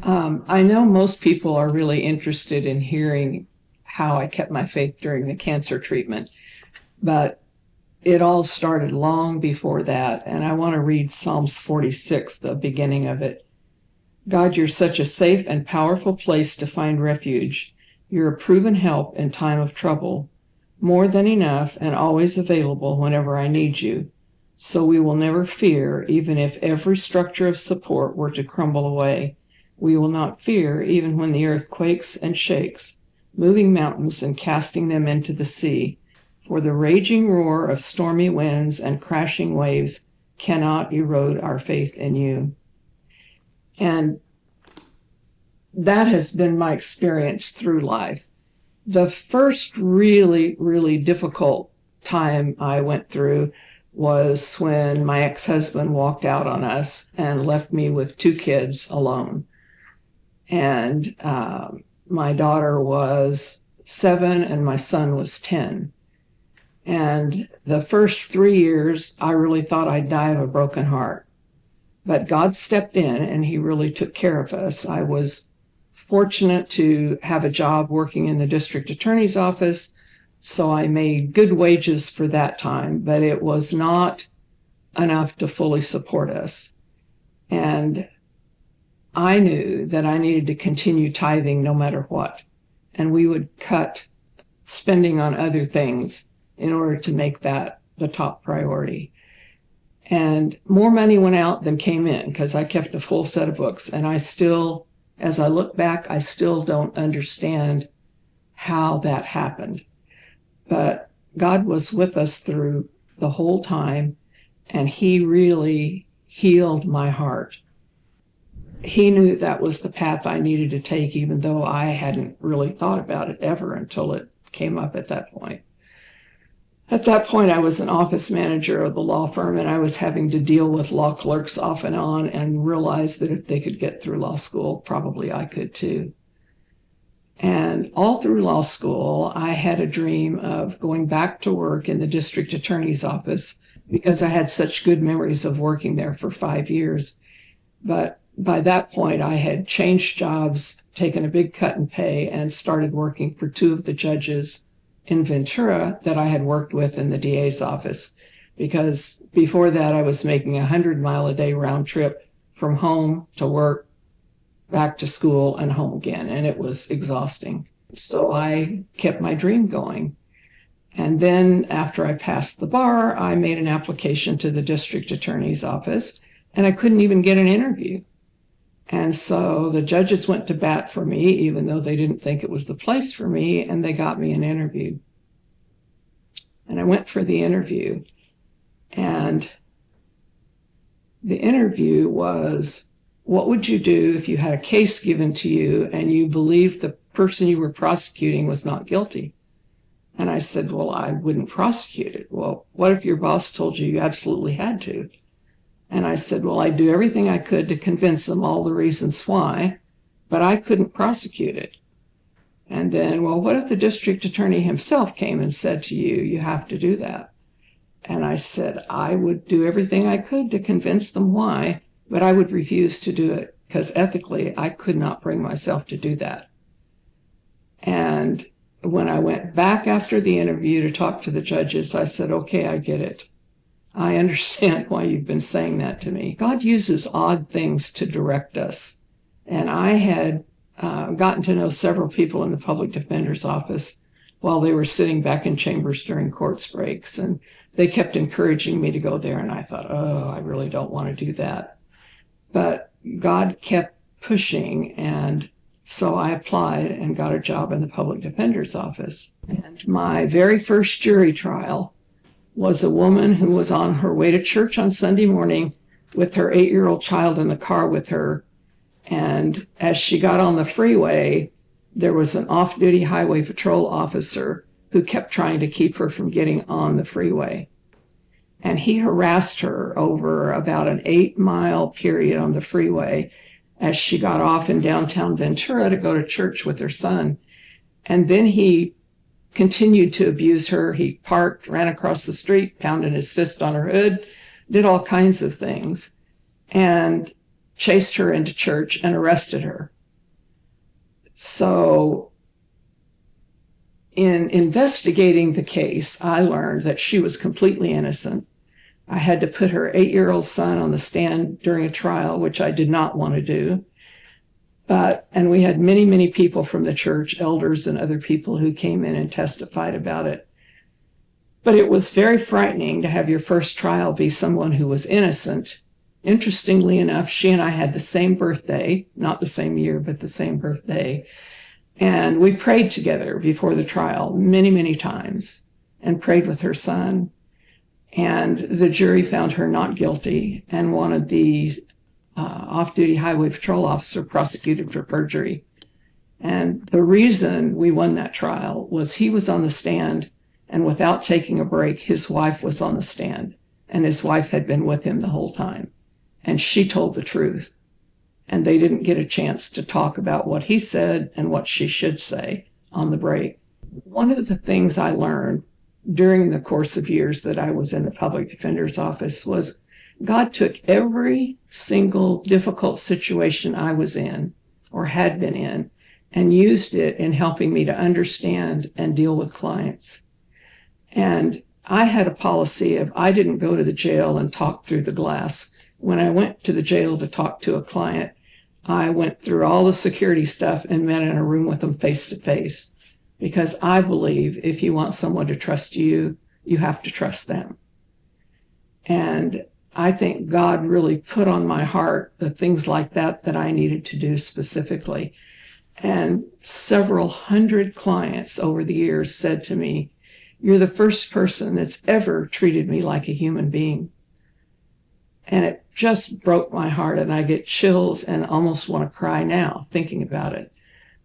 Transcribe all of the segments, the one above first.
I know most people are really interested in hearing how I kept my faith during the cancer treatment, but it all started long before that, and I want to read Psalms 46, the beginning of it. God, you're such a safe and powerful place to find refuge. You're a proven help in time of trouble, more than enough and always available whenever I need you. So we will never fear, even if every structure of support were to crumble away. We will not fear, even when the earth quakes and shakes, moving mountains and casting them into the sea. For the raging roar of stormy winds and crashing waves cannot erode our faith in you. And that has been my experience through life. The first really, really difficult time I went through was when my ex-husband walked out on us and left me with 2 kids alone. And my daughter was 7 and my son was 10. And the first 3 years, I really thought I'd die of a broken heart. But God stepped in and he really took care of us. I was fortunate to have a job working in the district attorney's office, so I made good wages for that time, but it was not enough to fully support us. And I knew that I needed to continue tithing no matter what. And we would cut spending on other things in order to make that the top priority. And more money went out than came in because I kept a full set of books. And I still, as I look back, I still don't understand how that happened. But God was with us through the whole time, and he really healed my heart. He knew that was the path I needed to take, even though I hadn't really thought about it ever until it came up at that point. At that point, I was an office manager of the law firm, and I was having to deal with law clerks off and on and realized that if they could get through law school, probably I could too. And all through law school, I had a dream of going back to work in the district attorney's office because I had such good memories of working there for 5 years. But by that point, I had changed jobs, taken a big cut in pay, and started working for 2 of the judges in Ventura that I had worked with in the DA's office, because before that I was making 100-mile-a-day round trip from home to work, back to school, and home again, and it was exhausting. So I kept my dream going. And then after I passed the bar, I made an application to the district attorney's office, and I couldn't even get an interview. And so the judges went to bat for me, even though they didn't think it was the place for me, and they got me an interview. And I went for the interview. And the interview was, what would you do if you had a case given to you and you believed the person you were prosecuting was not guilty? And I said, well, I wouldn't prosecute it. Well, what if your boss told you you absolutely had to? And I said, well, I'd do everything I could to convince them all the reasons why, but I couldn't prosecute it. And then, well, what if the district attorney himself came and said to you, you have to do that? And I said, I would do everything I could to convince them why, but I would refuse to do it because ethically I could not bring myself to do that. And when I went back after the interview to talk to the judges, I said, okay, I get it. I understand why you've been saying that to me. God uses odd things to direct us. And I had gotten to know several people in the public defender's office while they were sitting back in chambers during court breaks. And they kept encouraging me to go there. And I thought, oh, I really don't want to do that. But God kept pushing. And so I applied and got a job in the public defender's office. And my very first jury trial was a woman who was on her way to church on Sunday morning with her 8-year-old child in the car with her. And as she got on the freeway, there was an off-duty highway patrol officer who kept trying to keep her from getting on the freeway. And he harassed her over about an 8-mile period on the freeway as she got off in downtown Ventura to go to church with her son. And then he continued to abuse her. He parked, ran across the street, pounded his fist on her hood, did all kinds of things, and chased her into church and arrested her. So in investigating the case, I learned that she was completely innocent. I had to put her 8-year-old son on the stand during a trial, which I did not want to do. And we had many, many people from the church, elders and other people who came in and testified about it. But it was very frightening to have your first trial be someone who was innocent. Interestingly enough, she and I had the same birthday, not the same year, but the same birthday. And we prayed together before the trial many, many times and prayed with her son. And the jury found her not guilty and wanted the off-duty highway patrol officer prosecuted for perjury. And the reason we won that trial was he was on the stand, and without taking a break, his wife was on the stand, and his wife had been with him the whole time. And she told the truth. And they didn't get a chance to talk about what he said and what she should say on the break. One of the things I learned during the course of years that I was in the public defender's office was God took every single difficult situation I was in or had been in and used it in helping me to understand and deal with clients. And I had a policy of I didn't go to the jail and talk through the glass. When I went to the jail to talk to a client, I went through all the security stuff and met in a room with them face to face, because I believe if you want someone to trust you, you have to trust them. And I think God really put on my heart the things like that I needed to do specifically. And several hundred clients over the years said to me, "You're the first person that's ever treated me like a human being." And it just broke my heart, and I get chills and almost want to cry now thinking about it.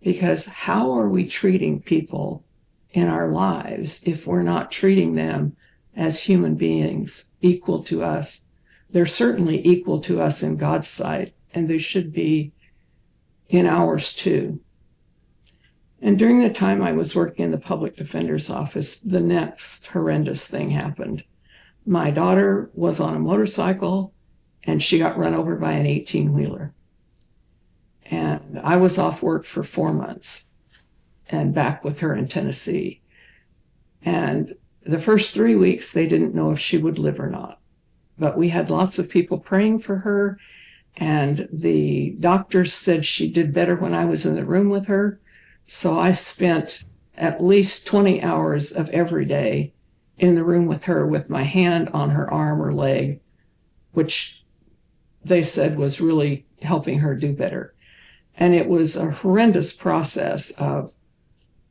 Because how are we treating people in our lives if we're not treating them as human beings equal to us? They're certainly equal to us in God's sight, and they should be in ours too. And during the time I was working in the public defender's office, the next horrendous thing happened. My daughter was on a motorcycle, and she got run over by an 18-wheeler. And I was off work for 4 months and back with her in Tennessee. And the first 3 weeks, they didn't know if she would live or not. But we had lots of people praying for her, and the doctors said she did better when I was in the room with her. So I spent at least 20 hours of every day in the room with her with my hand on her arm or leg, which they said was really helping her do better. And it was a horrendous process of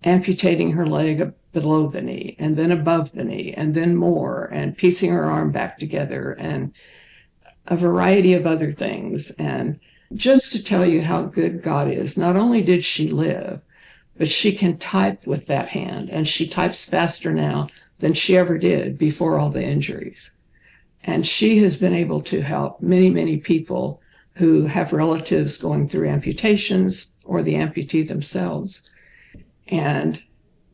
amputating her leg below the knee and then above the knee and then more, and piecing her arm back together and a variety of other things. And just to tell you how good God is, not only did she live, but she can type with that hand, and she types faster now than she ever did before all the injuries. And she has been able to help many, many people who have relatives going through amputations or the amputee themselves. And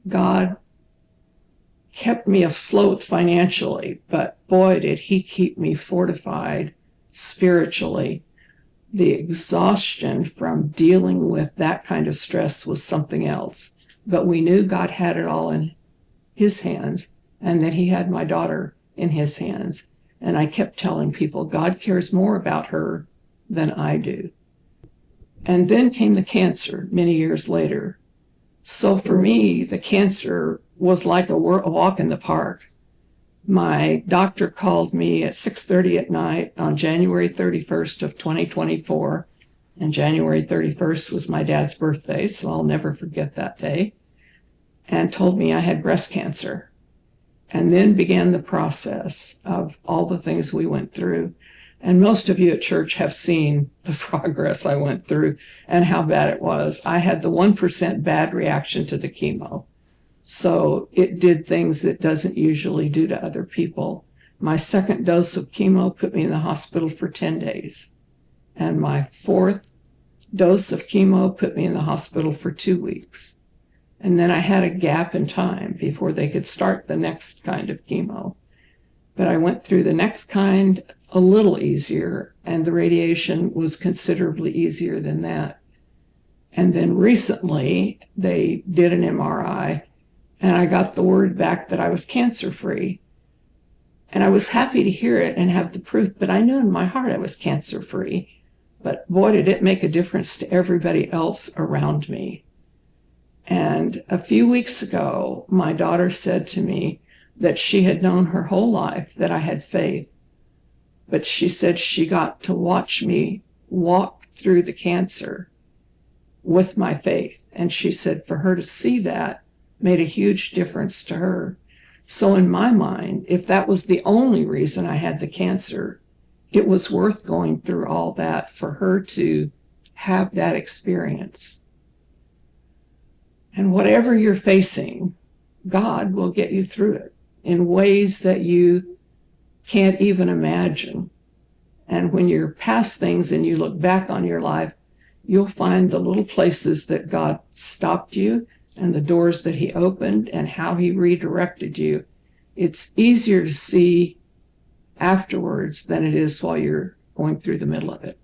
God kept me afloat financially, but boy, did he keep me fortified spiritually. The exhaustion from dealing with that kind of stress was something else. But we knew God had it all in his hands, and that he had my daughter in his hands. And I kept telling people, God cares more about her than I do. And then came the cancer many years later. So for me, the cancer was like a walk in the park. My doctor called me at 6:30 at night on January 31st of 2024. And January 31st was my dad's birthday, so I'll never forget that day. And told me I had breast cancer. And then began the process of all the things we went through. And most of you at church have seen the progress I went through and how bad it was. I had the 1% bad reaction to the chemo. So it did things it doesn't usually do to other people. My second dose of chemo put me in the hospital for 10 days. And my fourth dose of chemo put me in the hospital for 2 weeks. And then I had a gap in time before they could start the next kind of chemo. But I went through the next kind a little easier, and the radiation was considerably easier than that. And then recently they did an MRI and I got the word back that I was cancer-free. And I was happy to hear it and have the proof, but I knew in my heart I was cancer-free. But boy, did it make a difference to everybody else around me. And a few weeks ago, my daughter said to me that she had known her whole life that I had faith, but she said she got to watch me walk through the cancer with my faith. And she said for her to see that made a huge difference to her. So in my mind, if that was the only reason I had the cancer, it was worth going through all that for her to have that experience. And whatever you're facing, God will get you through it in ways that you can't even imagine. And when you're past things and you look back on your life, you'll find the little places that God stopped you and the doors that he opened and how he redirected you. It's easier to see afterwards than it is while you're going through the middle of it.